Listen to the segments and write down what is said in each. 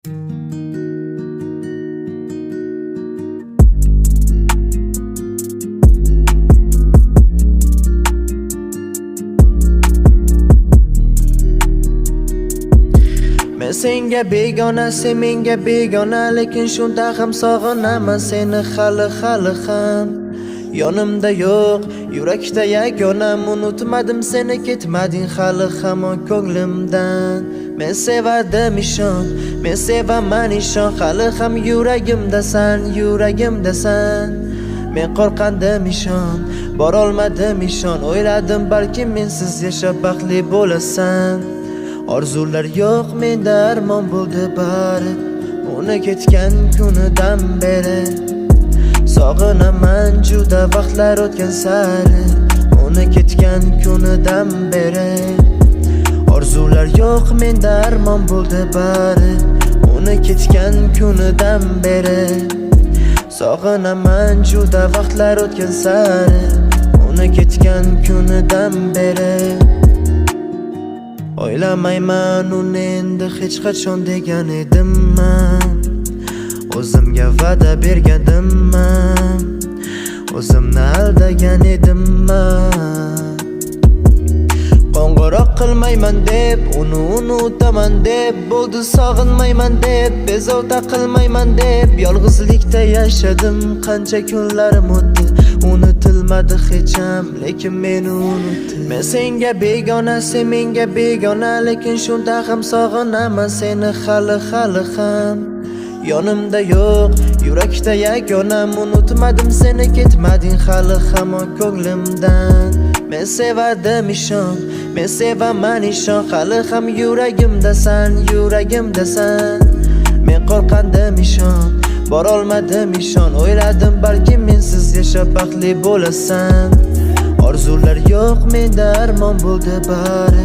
Men senga begona, sen menga begona, lekin shunda ham sog'inaman seni hali ham. Yonimda yo'q, yurakda yagonam, unutmadim seni, ketmading hali hamon ko'nglimdan. Men sevadim ishon, men sevaman ishon, hali ham yuragimdasan, yuragimdasan. Men qo'rqandim ishon, borolmadim ishon, o'yladim balki mensiz yashab baxtli bo'lasan. Orzular yo'q menda, armon bo'ldi bari, uni ketgan kunidan beri. Sog'inaman juda vaqtlar o'tgan sari, uni ketgan kunidan beri. Orzular yo'q menda, armon bo'ldi bari, uni ketgan kunidan beri. Sog'inaman juda vaqtlar o'tgan sari, uni ketgan kunidan beri. O'ylamayman uni endi hech qachon degan edimman, o'zimga va'da berganimman, o'zimni aldagan edimman. Qo'ng'iroq qilmayman deb, uni unutaman deb, bo'ldi sog'inmayman deb, bezovta qilmayman deb, yolg'izlikda yashadim qancha kunlarim o'tdi, unutilmadi hech ham, lekin meni unutdi. Men senga begona, sen menga begona, lekin shunda ham sog'inaman seni hali ham. Yonimda yo'q, yurakda yagonam, unutmadim seni, ketmading hali hamon ko'nglimdan. Men sevadim ishon, men sevaman ishon, hali ham yuragimdasan, yuragimdasan. Men qo'rqandim ishon, borolmadim ishon, o'yladim balki mensiz yashab baxtli bo'lasan. Orzular yo'q menda, armon bo'ldi bari,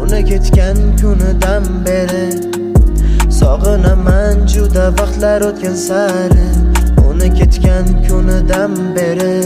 uni ketgan kunidan beri. Sog'inaman juda vaqtlar o'tgan sari, uni ketgan kunidan beri.